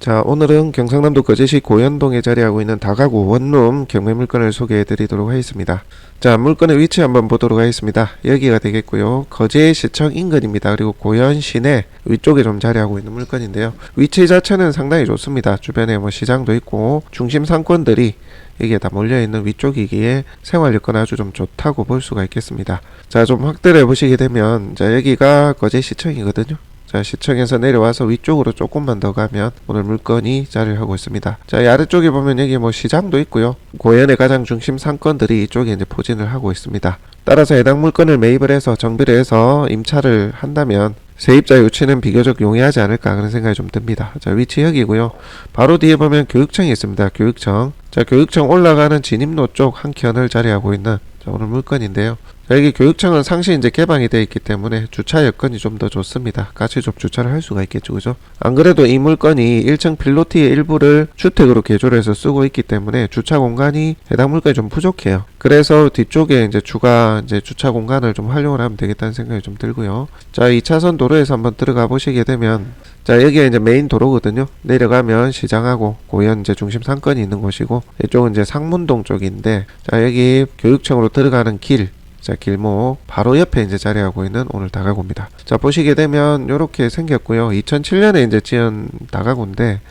자, 오늘은 경상남도 거제시 고현동에 자리하고 있는 다가구 원룸 경매 물건을 소개해 드리도록 하겠습니다. 자, 물건의 위치 한번 보도록 하겠습니다. 여기가 되겠고요. 거제시청 인근입니다. 그리고 고현 시내 위쪽에 좀 자리하고 있는 물건인데요. 위치 자체는 상당히 좋습니다. 주변에 뭐 시장도 있고 중심 상권들이 여기에 다 몰려있는 위쪽이기에 생활 여건 아주 좀 좋다고 볼 수가 있겠습니다. 자, 좀 확대를 해보시게 되면, 자, 여기가 거제시청이거든요. 자, 시청에서 내려와서 위쪽으로 조금만 더 가면 오늘 물건이 자리를 하고 있습니다. 자, 이 아래쪽에 보면 여기 뭐 시장도 있고요. 고현의 가장 중심 상권들이 이쪽에 이제 포진을 하고 있습니다. 따라서 해당 물건을 매입을 해서 정비를 해서 임차를 한다면 세입자 유치는 비교적 용이하지 않을까 그런 생각이 좀 듭니다. 자, 위치 여기고요. 바로 뒤에 보면 교육청이 있습니다. 교육청. 자, 교육청 올라가는 진입로 쪽 한 켠을 자리하고 있는 자, 오늘 물건인데요. 자, 여기 교육청은 상시 이제 개방이 되어 있기 때문에 주차 여건이 좀 더 좋습니다. 같이 좀 주차를 할 수가 있겠죠, 그죠? 안 그래도 이 물건이 1층 필로티의 일부를 주택으로 개조해서 쓰고 있기 때문에 주차 공간이 해당 물건이 좀 부족해요. 그래서 뒤쪽에 이제 추가 이제 주차 공간을 좀 활용을 하면 되겠다는 생각이 좀 들고요. 자, 2차선 도로에서 한번 들어가 보시게 되면, 자, 여기가 이제 메인 도로거든요. 내려가면 시장하고 고현 이제 중심 상권이 있는 곳이고, 이쪽은 이제 상문동 쪽인데, 자, 여기 교육청으로 들어가는 길, 자, 길목 바로 옆에 이제 자리하고 있는 오늘 다가구입니다. 자, 보시게 되면 요렇게 생겼고요. 2007년에 이제 지은 다가구인데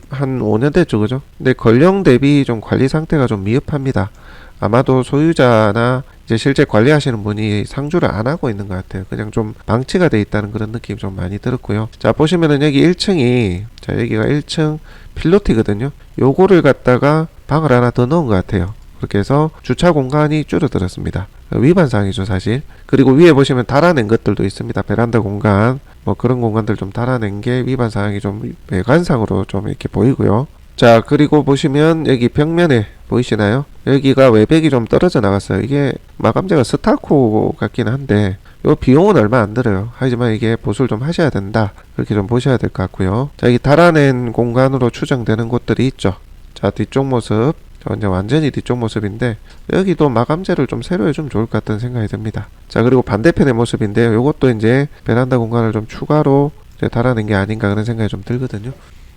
한 5년 됐죠, 그죠? 근데 건령 대비 좀 관리 상태가 좀 미흡합니다. 아마도 소유자나 이제 실제 관리하시는 분이 상주를 안 하고 있는 것 같아요. 그냥 좀 방치가 돼 있다는 그런 느낌이 좀 많이 들었고요. 자, 보시면은 여기 1층이, 자, 여기가 1층 필로티거든요. 요거를 갖다가 방을 하나 더 넣은 것 같아요. 그렇게 해서 주차 공간이 줄어들었습니다. 위반 사항이죠, 사실. 그리고 위에 보시면 달아낸 것들도 있습니다. 베란다 공간, 뭐 그런 공간들 좀 달아낸 게 위반 사항이 좀 외관상으로 좀 이렇게 보이고요. 자, 그리고 보시면 여기 벽면에 보이시나요? 여기가 외벽이 좀 떨어져 나갔어요. 이게 마감재가 스타코 같긴 한데 요 비용은 얼마 안 들어요. 하지만 이게 보수를 좀 하셔야 된다. 그렇게 좀 보셔야 될 것 같고요. 자, 이 달아낸 공간으로 추정되는 곳들이 있죠. 자, 뒤쪽 모습. 이제 완전히 뒤쪽 모습인데 여기도 마감재를 좀 새로 해주면 좋을 것 같다는 생각이 듭니다. 자, 그리고 반대편의 모습인데요. 요것도 이제 베란다 공간을 좀 추가로 이제 달아낸 게 아닌가 그런 생각이 좀 들거든요.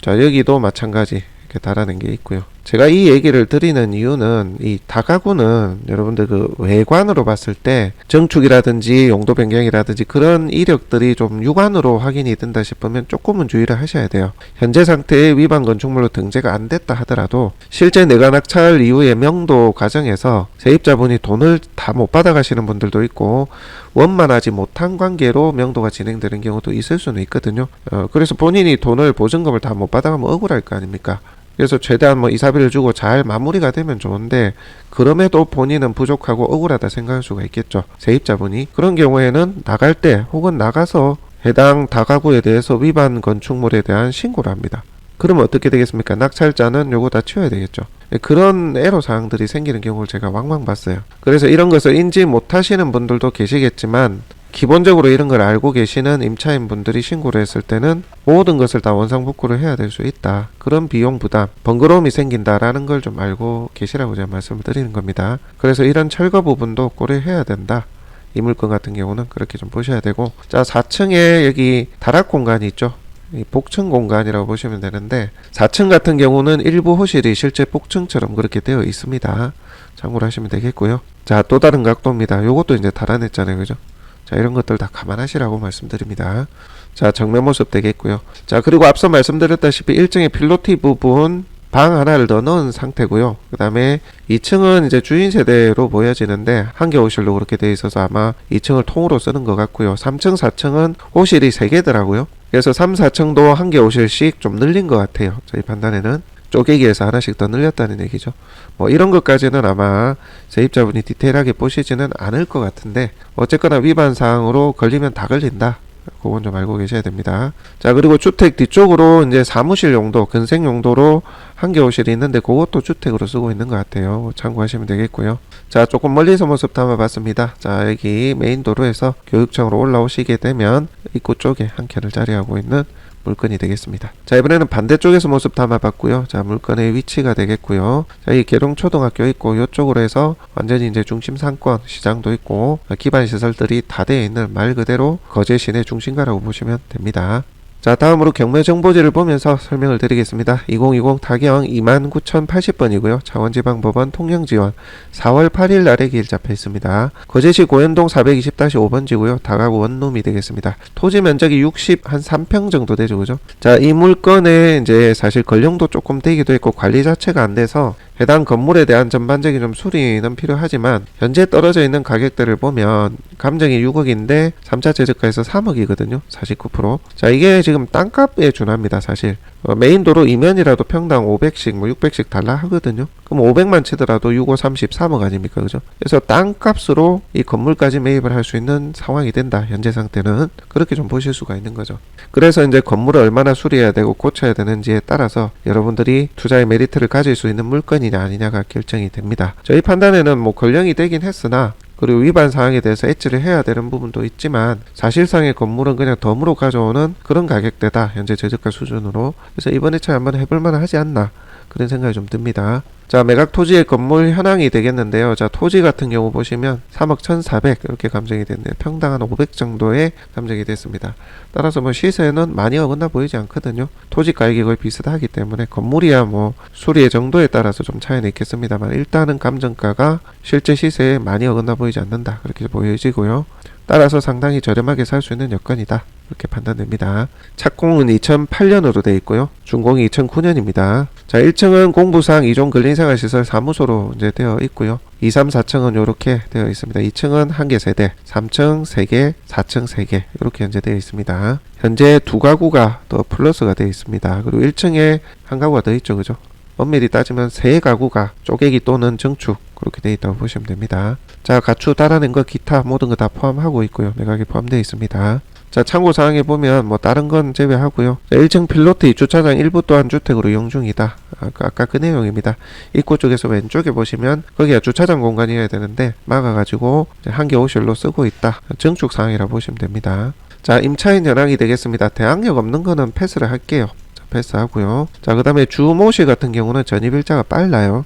자, 여기도 마찬가지 이렇게 달아낸 게 있고요. 제가 이 얘기를 드리는 이유는 이 다가구는 여러분들 그 외관으로 봤을 때 정축이라든지 용도 변경이라든지 그런 이력들이 좀 육안으로 확인이 된다 싶으면 조금은 주의를 하셔야 돼요. 현재 상태의 위반 건축물로 등재가 안 됐다 하더라도 실제 내관 낙찰 이후의 명도 과정에서 세입자분이 돈을 다 못 받아 가시는 분들도 있고 원만하지 못한 관계로 명도가 진행되는 경우도 있을 수는 있거든요. 그래서 본인이 돈을 보증금을 다 못 받아가면 억울할 거 아닙니까? 그래서 최대한 뭐 이사비를 주고 잘 마무리가 되면 좋은데 그럼에도 본인은 부족하고 억울하다 생각할 수가 있겠죠. 세입자분이. 그런 경우에는 나갈 때 혹은 나가서 해당 다가구에 대해서 위반 건축물에 대한 신고를 합니다. 그러면 어떻게 되겠습니까? 낙찰자는 요거 다 치워야 되겠죠. 그런 애로사항들이 생기는 경우를 제가 왕왕 봤어요. 그래서 이런 것을 인지 못하시는 분들도 계시겠지만 기본적으로 이런 걸 알고 계시는 임차인 분들이 신고를 했을 때는 모든 것을 다 원상복구를 해야 될 수 있다. 그런 비용 부담, 번거로움이 생긴다라는 걸 좀 알고 계시라고 제가 말씀을 드리는 겁니다. 그래서 이런 철거 부분도 고려해야 된다. 이 물건 같은 경우는 그렇게 좀 보셔야 되고, 자, 4층에 여기 다락 공간이 있죠. 이 복층 공간이라고 보시면 되는데 4층 같은 경우는 일부 호실이 실제 복층처럼 그렇게 되어 있습니다. 참고를 하시면 되겠고요. 자, 또 다른 각도입니다. 요것도 이제 달아냈잖아요, 그죠? 자, 이런 것들 다 감안하시라고 말씀드립니다. 자, 정면 모습 되겠고요. 자, 그리고 앞서 말씀드렸다시피 1층의 필로티 부분 방 하나를 더 넣은 상태고요. 그 다음에 2층은 이제 주인 세대로 보여지는데 한 개 호실로 그렇게 되어 있어서 아마 2층을 통으로 쓰는 것 같고요. 3층, 4층은 호실이 3개더라고요. 그래서 3, 4층도 한 개 호실씩 좀 늘린 것 같아요. 저희 판단에는. 쪼개기에서 하나씩 더 늘렸다는 얘기죠. 뭐 이런 것까지는 아마 세입자분이 디테일하게 보시지는 않을 것 같은데 어쨌거나 위반 사항으로 걸리면 다 걸린다. 그건 좀 알고 계셔야 됩니다. 자, 그리고 주택 뒤쪽으로 이제 사무실 용도, 근생 용도로 한 개 호실이 있는데 그것도 주택으로 쓰고 있는 것 같아요. 참고하시면 되겠고요. 자, 조금 멀리서 모습 담아봤습니다. 자, 여기 메인 도로에서 교육청으로 올라오시게 되면 입구 쪽에 한 켠을 자리하고 있는 물건이 되겠습니다. 자, 이번에는 반대쪽에서 모습 담아봤고요. 자, 물건의 위치가 되겠고요. 자, 이 계룡초등학교 있고 이쪽으로 해서 완전히 이제 중심 상권 시장도 있고 기반 시설들이 다 되어 있는 말 그대로 거제 시내 중심가라고 보시면 됩니다. 자, 다음으로 경매 정보지를 보면서 설명을 드리겠습니다. 2020 타경 29,080번이고요. 창원지방법원 통영지원 4월 8일 날의 기일 잡혀 있습니다. 거제시 고현동 420-5번지고요. 다가구 원룸이 되겠습니다. 토지 면적이 한 3평 정도 되죠, 그죠? 자, 이 물건에 이제 사실 권령도 조금 되기도 했고 관리 자체가 안 돼서 해당 건물에 대한 전반적인 좀 수리는 필요하지만 현재 떨어져 있는 가격대를 보면 감정이 6억인데 3차 최저가에서 3억이거든요. 49%. 자, 이게 지금 땅값에 준합니다, 사실. 메인 도로 이면이라도 평당 500씩, 600씩 달라 하거든요. 그럼 500만 치더라도 6, 5, 30, 3억 아닙니까? 그죠? 그래서 땅값으로 이 건물까지 매입을 할 수 있는 상황이 된다. 현재 상태는. 그렇게 좀 보실 수가 있는 거죠. 그래서 이제 건물을 얼마나 수리해야 되고 고쳐야 되는지에 따라서 여러분들이 투자의 메리트를 가질 수 있는 물건이냐 아니냐가 결정이 됩니다. 저희 판단에는 뭐 권령이 되긴 했으나 그리고 위반 사항에 대해서 엣지를 해야 되는 부분도 있지만 사실상의 건물은 그냥 덤으로 가져오는 그런 가격대다. 현재 최저가 수준으로. 그래서 이번에 차에 한번 해볼만 하지 않나 그런 생각이 좀 듭니다. 자, 매각 토지의 건물 현황이 되겠는데요. 자, 토지 같은 경우 보시면 3억 1,400 이렇게 감정이 됐네요. 평당 한 500 정도의 감정이 됐습니다. 따라서 뭐 시세는 많이 어긋나 보이지 않거든요. 토지 가격이 거의 비슷하기 때문에 건물이야 뭐 수리의 정도에 따라서 좀 차이는 있겠습니다만 일단은 감정가가 실제 시세에 많이 어긋나 보이지 않는다. 그렇게 보여지고요. 따라서 상당히 저렴하게 살 수 있는 여건이다. 이렇게 판단됩니다. 착공은 2008년으로 되어 있고요. 준공이 2009년입니다. 자, 1층은 공부상 2종 근린생활시설 사무소로 이제 되어 있고요. 2, 3, 4층은 이렇게 되어 있습니다. 2층은 1개 세대, 3층 3개, 4층 3개 이렇게 현재 되어 있습니다. 현재 2가구가 더 플러스가 되어 있습니다. 그리고 1층에 1가구가 더 있죠. 그죠? 엄밀히 따지면 3가구가 쪼개기 또는 증축 그렇게 되어 있다고 보시면 됩니다. 자, 가축 달아낸 거 기타 모든 거 다 포함하고 있고요. 매각이 포함되어 있습니다. 자, 참고사항에 보면 뭐 다른 건 제외하고요. 자, 1층 필로트 입주차장 일부 또한 주택으로 이용 중이다. 아까 그 내용입니다. 입구 쪽에서 왼쪽에 보시면 거기가 주차장 공간이어야 되는데 막아가지고 한개 오실로 쓰고 있다. 증축사항이라 보시면 됩니다. 자, 임차인 현황이 되겠습니다. 대항력 없는 거는 패스를 할게요. 자, 패스하고요. 자, 그 다음에 주모씨 같은 경우는 전입일자가 빨라요.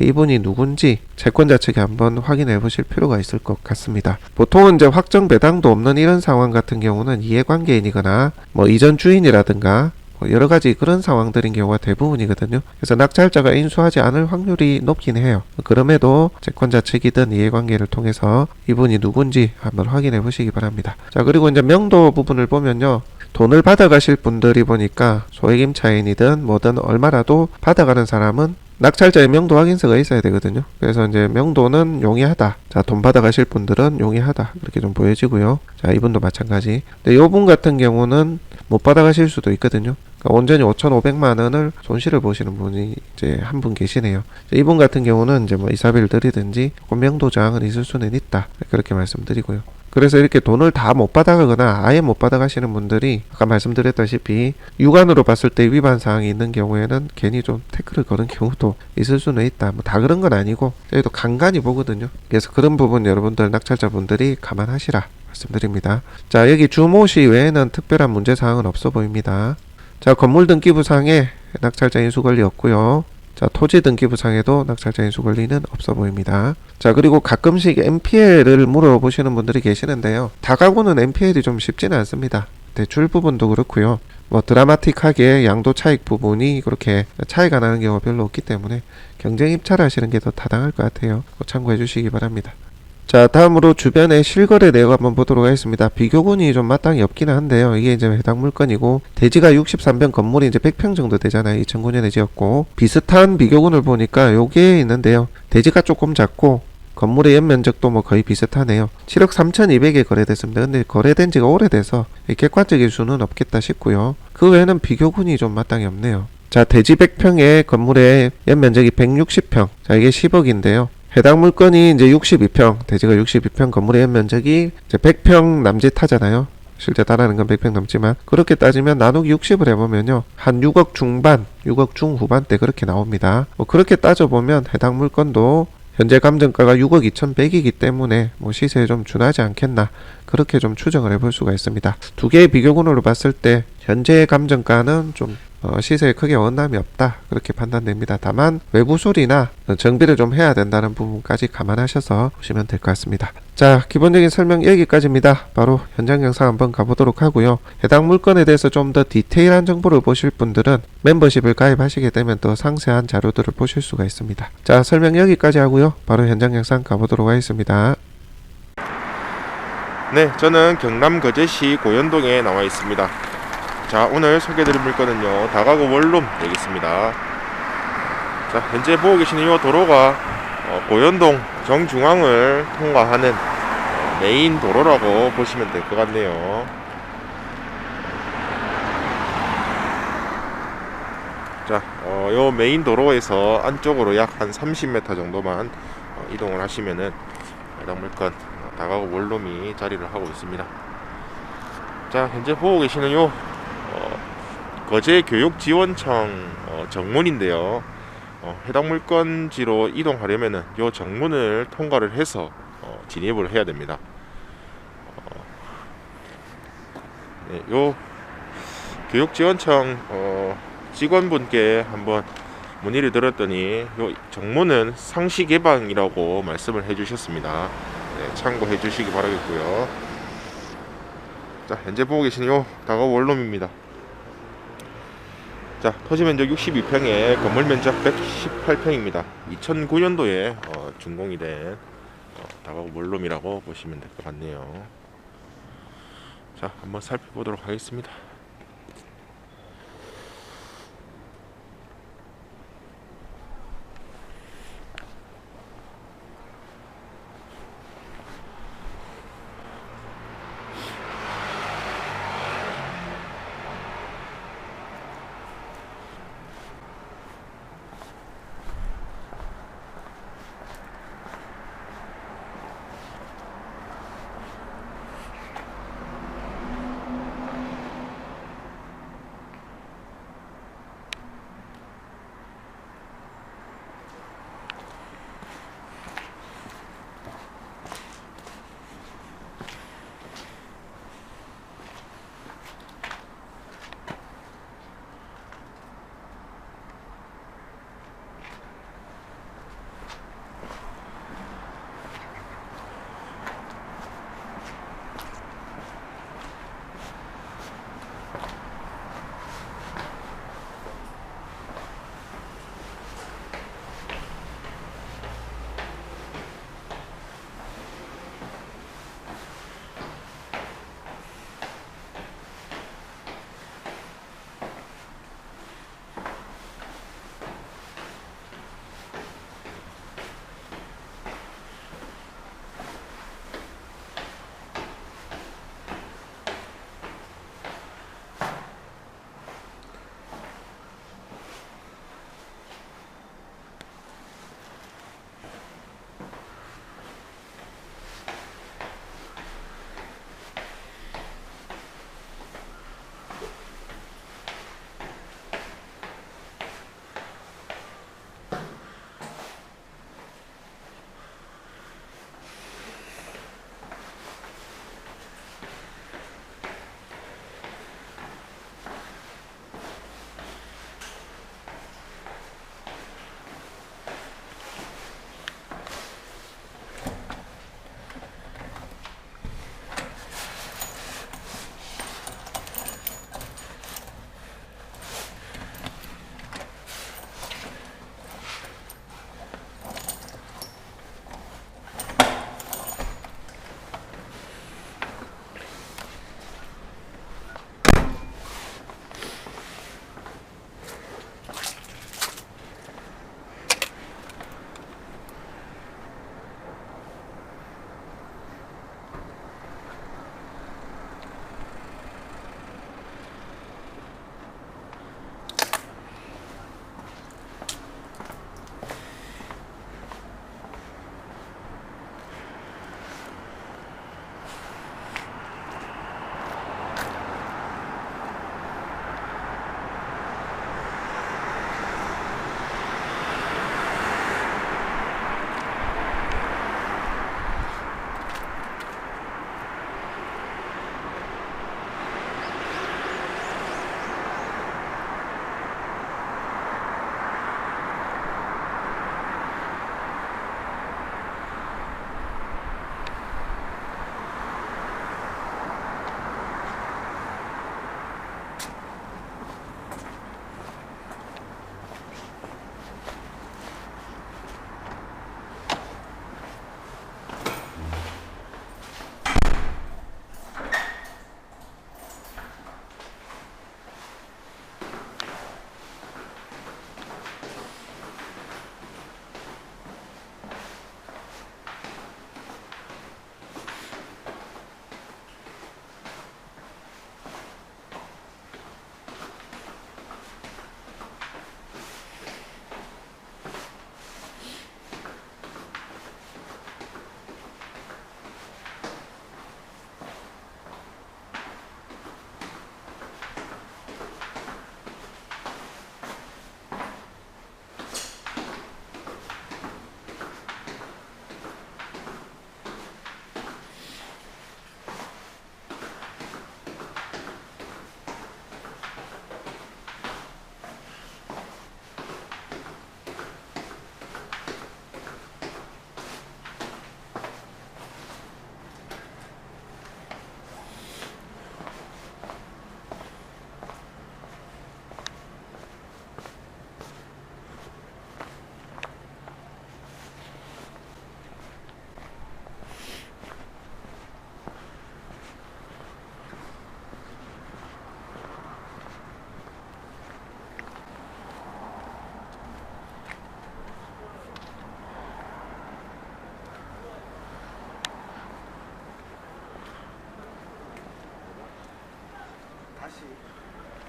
이분이 누군지 채권자 측에 한번 확인해 보실 필요가 있을 것 같습니다. 보통은 이제 확정 배당도 없는 이런 상황 같은 경우는 이해관계인이거나 뭐 이전 주인이라든가 뭐 여러 가지 그런 상황들인 경우가 대부분이거든요. 그래서 낙찰자가 인수하지 않을 확률이 높긴 해요. 그럼에도 채권자 측이든 이해관계를 통해서 이분이 누군지 한번 확인해 보시기 바랍니다. 자, 그리고 이제 명도 부분을 보면요. 돈을 받아가실 분들이 보니까 소액임차인이든 뭐든 얼마라도 받아가는 사람은 낙찰자의 명도 확인서가 있어야 되거든요. 그래서 이제 명도는 용이하다. 자, 돈 받아가실 분들은 용이하다. 이렇게 좀 보여지고요. 자, 이분도 마찬가지. 근데 이분 같은 경우는 못 받아가실 수도 있거든요. 그러니까 온전히 5,500만 원을 손실을 보시는 분이 이제 한 분 계시네요. 이분 같은 경우는 이제 뭐 이사비를 드리든지 명도 저항은 있을 수는 있다. 그렇게 말씀드리고요. 그래서 이렇게 돈을 다 못 받아가거나 아예 못 받아가시는 분들이 아까 말씀드렸다시피 육안으로 봤을 때 위반 사항이 있는 경우에는 괜히 좀 태클을 거는 경우도 있을 수는 있다. 뭐 다 그런 건 아니고 저희도 간간히 보거든요. 그래서 그런 부분 여러분들 낙찰자분들이 감안하시라 말씀드립니다. 자, 여기 주모시 외에는 특별한 문제사항은 없어 보입니다. 자, 건물 등기부상에 낙찰자 인수 권리 없고요. 자, 토지 등기부상에도 낙찰자 인수 권리는 없어 보입니다. 자, 그리고 가끔씩 NPL을 물어보시는 분들이 계시는데요. 다가구는 NPL이 좀 쉽지는 않습니다. 대출 부분도 그렇고요. 뭐 드라마틱하게 양도 차익 부분이 그렇게 차이가 나는 경우가 별로 없기 때문에 경쟁 입찰 하시는 게 더 타당할 것 같아요. 참고해 주시기 바랍니다. 자, 다음으로 주변의 실거래 내역 한번 보도록 하겠습니다. 비교군이 좀 마땅히 없기는 한데요. 이게 이제 해당 물건이고 대지가 63평 건물이 이제 100평 정도 되잖아요. 2009년에 지었고 비슷한 비교군을 보니까 요게 있는데요. 대지가 조금 작고 건물의 연면적도 뭐 거의 비슷하네요. 7억 3,200에 거래됐습니다. 근데 거래된 지가 오래돼서 객관적일 수는 없겠다 싶고요. 그 외에는 비교군이 좀 마땅히 없네요. 자, 대지 100평의 건물의 연면적이 160평. 자, 이게 10억인데요. 해당 물건이 이제 62평, 대지가 62평 건물의 연면적이 이제 100평 남짓하잖아요. 실제 달하는 건 100평 넘지만 그렇게 따지면 나누기 60을 해보면요. 한 6억 중반, 6억 중후반대 그렇게 나옵니다. 뭐 그렇게 따져보면 해당 물건도 현재 감정가가 6억 2,100이기 때문에 뭐 시세에 좀 준하지 않겠나 그렇게 좀 추정을 해볼 수가 있습니다. 두 개의 비교군으로 봤을 때 현재의 감정가는 좀 시세에 크게 어긋남이 없다 그렇게 판단됩니다. 다만 외부 수리나 정비를 좀 해야 된다는 부분까지 감안하셔서 보시면 될 것 같습니다. 자, 기본적인 설명 여기까지입니다. 바로 현장 영상 한번 가보도록 하고요. 해당 물건에 대해서 좀 더 디테일한 정보를 보실 분들은 멤버십을 가입하시게 되면 더 상세한 자료들을 보실 수가 있습니다. 자, 설명 여기까지 하고요. 바로 현장 영상 가보도록 하겠습니다. 네, 저는 경남 거제시 고현동에 나와 있습니다. 자, 오늘 소개해드릴 물건은요, 다가구 원룸 되겠습니다. 자, 현재 보고 계시는 이 도로가 고현동 정중앙을 통과하는 메인 도로라고 보시면 될 것 같네요. 자, 요 메인 도로에서 안쪽으로 약 한 30m 정도만 이동을 하시면은 해당 물건 다가구 원룸이 자리를 하고 있습니다. 자, 현재 보고 계시는 요 거제교육지원청 정문인데요. 해당 물건지로 이동하려면은 요 정문을 통과를 해서 진입을 해야 됩니다. 네, 요 교육지원청 직원분께 한번 문의를 드렸더니 요 정문은 상시 개방이라고 말씀을 해주셨습니다. 네, 참고해 주시기 바라겠고요. 자, 현재 보고 계시는 요 다가구 원룸입니다. 자, 토지 면적 62평에 건물 면적 118평입니다. 2009년도에 준공이 된 다가구 원룸이라고 보시면 될 것 같네요. 자, 한번 살펴보도록 하겠습니다.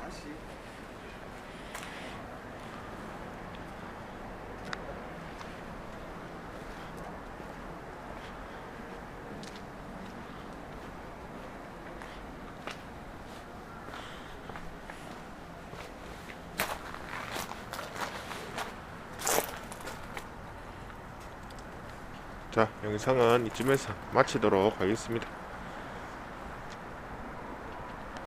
다시. 자, 영상은 이쯤에서 마치도록 하겠습니다.